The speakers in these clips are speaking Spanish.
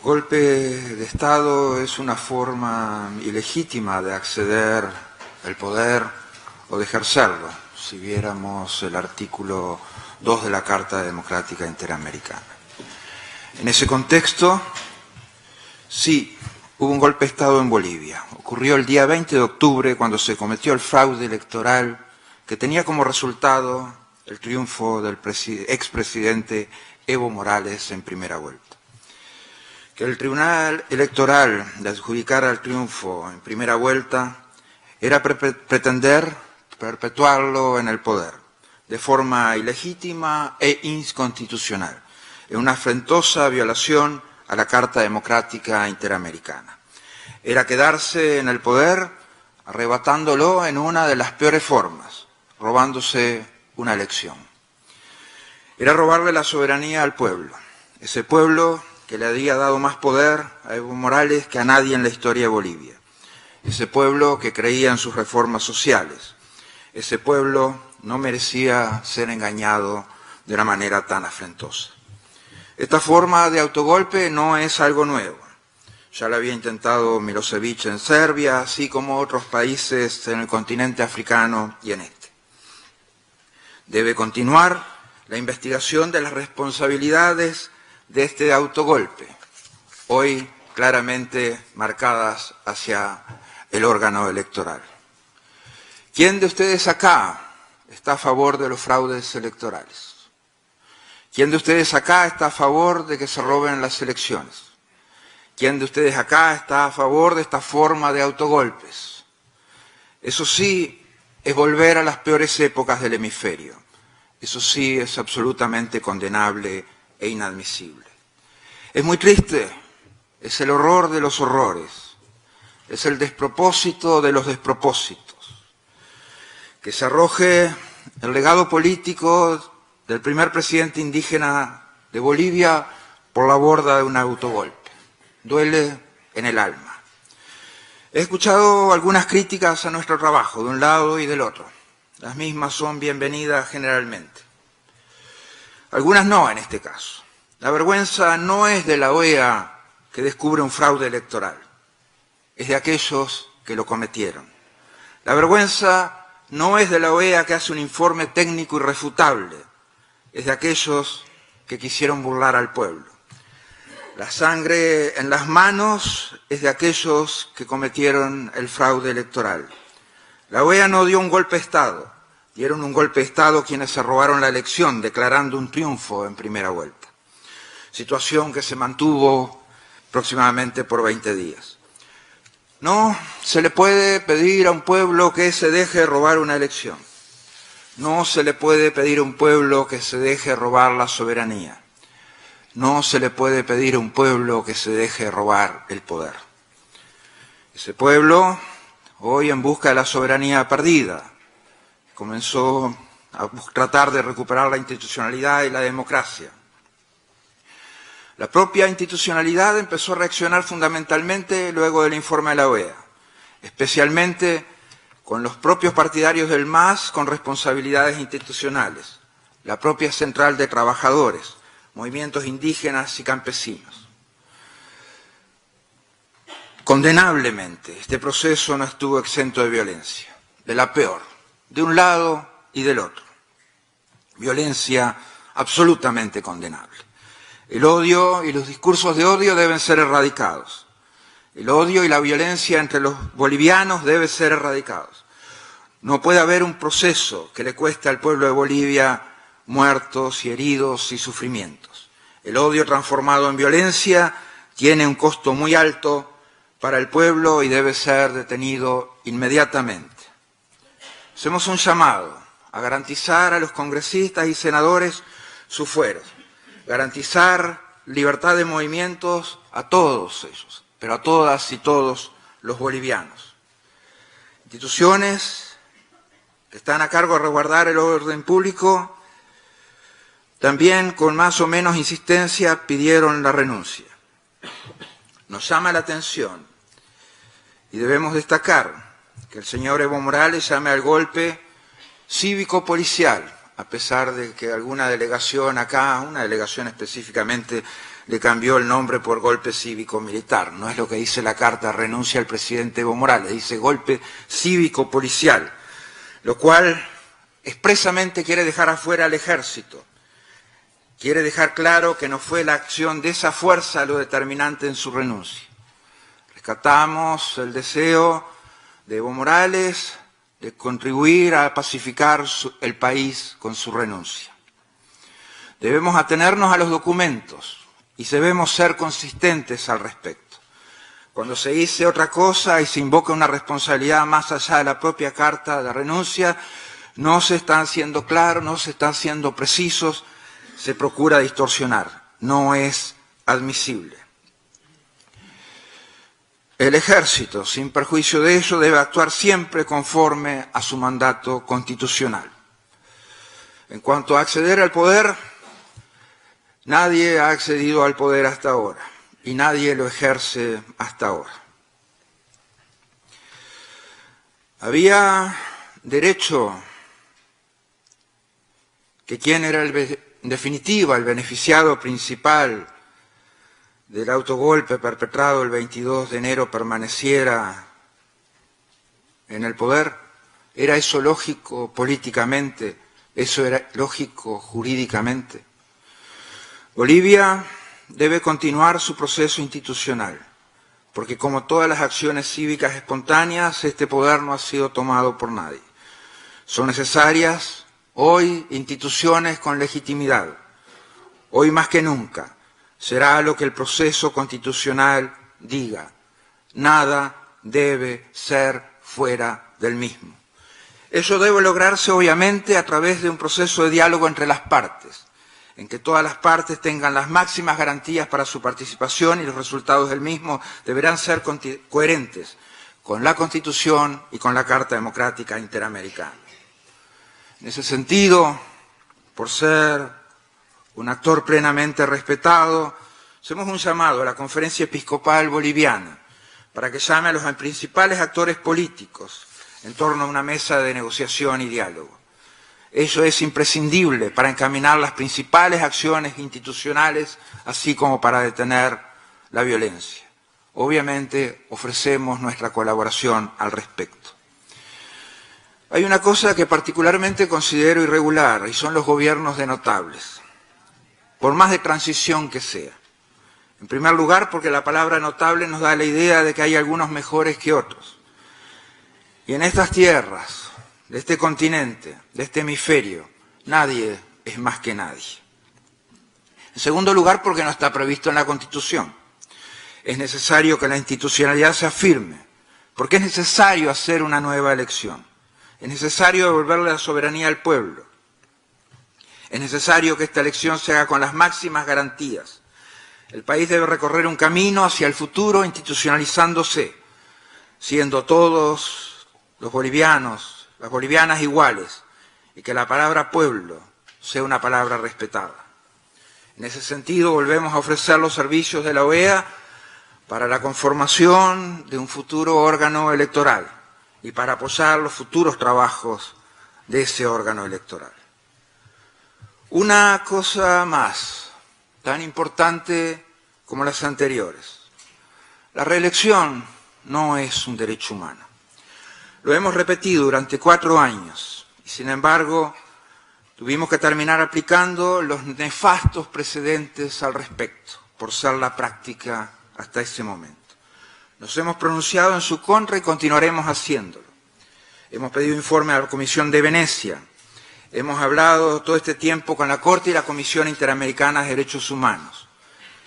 Golpe de Estado es una forma ilegítima de acceder al poder o de ejercerlo, si viéramos el artículo 2 de la Carta Democrática Interamericana. En ese contexto, sí, hubo un golpe de Estado en Bolivia. Ocurrió el día 20 de octubre cuando se cometió el fraude electoral que tenía como resultado el triunfo del expresidente Evo Morales en primera vuelta. Que el Tribunal Electoral le adjudicara el triunfo en primera vuelta era pretender perpetuarlo en el poder, de forma ilegítima e inconstitucional, en una afrentosa violación a la Carta Democrática Interamericana. Era quedarse en el poder arrebatándolo en una de las peores formas, robándose una elección. Era robarle la soberanía al pueblo, ese pueblo que le había dado más poder a Evo Morales que a nadie en la historia de Bolivia. Ese pueblo que creía en sus reformas sociales. Ese pueblo no merecía ser engañado de una manera tan afrentosa. Esta forma de autogolpe no es algo nuevo. Ya lo había intentado Milosevic en Serbia, así como otros países en el continente africano y en este. Debe continuar la investigación de las responsabilidades de este autogolpe, hoy claramente marcadas hacia el órgano electoral. ¿Quién de ustedes acá está a favor de los fraudes electorales? ¿Quién de ustedes acá está a favor de que se roben las elecciones? ¿Quién de ustedes acá está a favor de esta forma de autogolpes? Eso sí es volver a las peores épocas del hemisferio. Eso sí es absolutamente condenable e inadmisible. Es muy triste, es el horror de los horrores, es el despropósito de los despropósitos, que se arroje el legado político del primer presidente indígena de Bolivia por la borda de un autogolpe. Duele en el alma. He escuchado algunas críticas a nuestro trabajo, de un lado y del otro. Las mismas son bienvenidas generalmente. Algunas no en este caso. La vergüenza no es de la OEA que descubre un fraude electoral, es de aquellos que lo cometieron. La vergüenza no es de la OEA que hace un informe técnico irrefutable, es de aquellos que quisieron burlar al pueblo. La sangre en las manos es de aquellos que cometieron el fraude electoral. La OEA no dio un golpe de Estado, dieron un golpe de Estado quienes se robaron la elección, declarando un triunfo en primera vuelta. Situación que se mantuvo aproximadamente por 20 días. No se le puede pedir a un pueblo que se deje robar una elección. No se le puede pedir a un pueblo que se deje robar la soberanía. No se le puede pedir a un pueblo que se deje robar el poder. Ese pueblo, hoy en busca de la soberanía perdida, comenzó a tratar de recuperar la institucionalidad y la democracia. La propia institucionalidad empezó a reaccionar fundamentalmente luego del informe de la OEA, especialmente con los propios partidarios del MAS con responsabilidades institucionales, la propia Central de Trabajadores, movimientos indígenas y campesinos. Condenablemente, este proceso no estuvo exento de violencia, de la peor, de un lado y del otro. Violencia absolutamente condenable. El odio y los discursos de odio deben ser erradicados. El odio y la violencia entre los bolivianos deben ser erradicados. No puede haber un proceso que le cueste al pueblo de Bolivia muertos y heridos y sufrimientos. El odio transformado en violencia tiene un costo muy alto para el pueblo y debe ser detenido inmediatamente. Hacemos un llamado a garantizar a los congresistas y senadores sus fueros, garantizar libertad de movimientos a todos ellos, pero a todas y todos los bolivianos. Instituciones que están a cargo de resguardar el orden público también con más o menos insistencia pidieron la renuncia. Nos llama la atención y debemos destacar que el señor Evo Morales llame al golpe cívico-policial, a pesar de que alguna delegación acá, una delegación específicamente le cambió el nombre por golpe cívico-militar. No es lo que dice la carta de renuncia al presidente Evo Morales, dice golpe cívico-policial, lo cual expresamente quiere dejar afuera al ejército. Quiere dejar claro que no fue la acción de esa fuerza lo determinante en su renuncia. Rescatamos el deseo de Evo Morales de contribuir a pacificar el país con su renuncia. Debemos atenernos a los documentos y debemos ser consistentes al respecto. Cuando se dice otra cosa y se invoca una responsabilidad más allá de la propia carta de renuncia, no se están siendo claros, no se están siendo precisos, se procura distorsionar. No es admisible. El ejército, sin perjuicio de ello, debe actuar siempre conforme a su mandato constitucional. En cuanto a acceder al poder, nadie ha accedido al poder hasta ahora y nadie lo ejerce hasta ahora. Había derecho que quien era en definitiva el beneficiado principal del autogolpe perpetrado el 22 de enero permaneciera en el poder. ¿Era eso lógico políticamente? ¿Eso era lógico jurídicamente? Bolivia debe continuar su proceso institucional, porque como todas las acciones cívicas espontáneas, este poder no ha sido tomado por nadie. Son necesarias hoy instituciones con legitimidad. Hoy más que nunca será lo que el proceso constitucional diga. Nada debe ser fuera del mismo. Eso debe lograrse obviamente a través de un proceso de diálogo entre las partes, en que todas las partes tengan las máximas garantías para su participación y los resultados del mismo deberán ser coherentes con la Constitución y con la Carta Democrática Interamericana. En ese sentido, por ser un actor plenamente respetado, hacemos un llamado a la Conferencia Episcopal Boliviana para que llame a los principales actores políticos en torno a una mesa de negociación y diálogo. Ello es imprescindible para encaminar las principales acciones institucionales, así como para detener la violencia. Obviamente, ofrecemos nuestra colaboración al respecto. Hay una cosa que particularmente considero irregular, y son los gobiernos de notables, por más de transición que sea. En primer lugar, porque la palabra notable nos da la idea de que hay algunos mejores que otros. Y en estas tierras, de este continente, de este hemisferio, nadie es más que nadie. En segundo lugar, porque no está previsto en la Constitución. Es necesario que la institucionalidad se afirme, porque es necesario hacer una nueva elección. Es necesario devolverle la soberanía al pueblo. Es necesario que esta elección se haga con las máximas garantías. El país debe recorrer un camino hacia el futuro institucionalizándose, siendo todos los bolivianos, las bolivianas iguales, y que la palabra pueblo sea una palabra respetada. En ese sentido, volvemos a ofrecer los servicios de la OEA para la conformación de un futuro órgano electoral y para apoyar los futuros trabajos de ese órgano electoral. Una cosa más, tan importante como las anteriores. La reelección no es un derecho humano. Lo hemos repetido durante 4 años y, sin embargo, tuvimos que terminar aplicando los nefastos precedentes al respecto, por ser la práctica hasta ese momento. Nos hemos pronunciado en su contra y continuaremos haciéndolo. Hemos pedido informe a la Comisión de Venecia. Hemos hablado todo este tiempo con la Corte y la Comisión Interamericana de Derechos Humanos.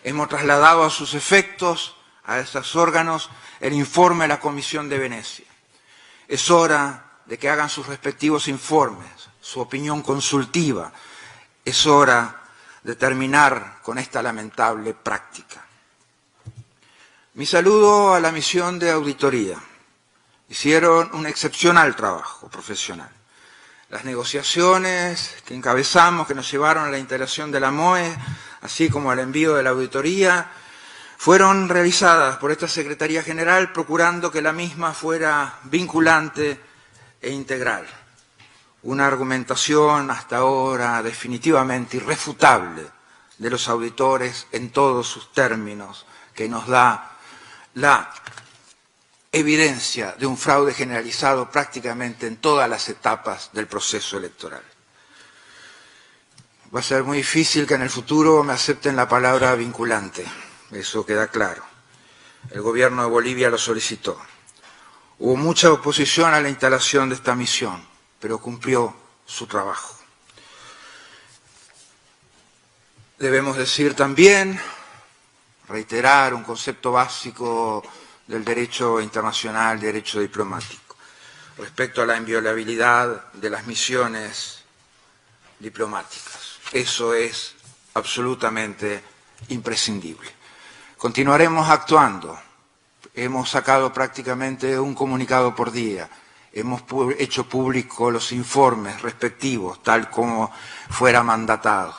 Hemos trasladado a sus efectos, a esos órganos, el informe de la Comisión de Venecia. Es hora de que hagan sus respectivos informes, su opinión consultiva. Es hora de terminar con esta lamentable práctica. Mi saludo a la misión de auditoría. Hicieron un excepcional trabajo profesional. Las negociaciones que encabezamos, que nos llevaron a la integración de la MOE, así como al envío de la auditoría, fueron realizadas por esta Secretaría General procurando que la misma fuera vinculante e integral. Una argumentación hasta ahora definitivamente irrefutable de los auditores en todos sus términos, que nos da la evidencia de un fraude generalizado prácticamente en todas las etapas del proceso electoral. Va a ser muy difícil que en el futuro me acepten la palabra vinculante, eso queda claro. El gobierno de Bolivia lo solicitó. Hubo mucha oposición a la instalación de esta misión, pero cumplió su trabajo. Debemos decir también, reiterar un concepto básico del derecho internacional, derecho diplomático, respecto a la inviolabilidad de las misiones diplomáticas. Eso es absolutamente imprescindible. Continuaremos actuando. Hemos sacado prácticamente un comunicado por día. Hemos hecho público los informes respectivos, tal como fuera mandatado.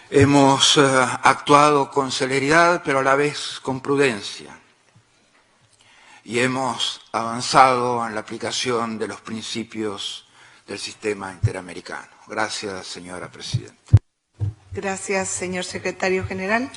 Hemos actuado con celeridad, pero a la vez con prudencia. Y hemos avanzado en la aplicación de los principios del sistema interamericano. Gracias, señora presidenta. Gracias, señor secretario general.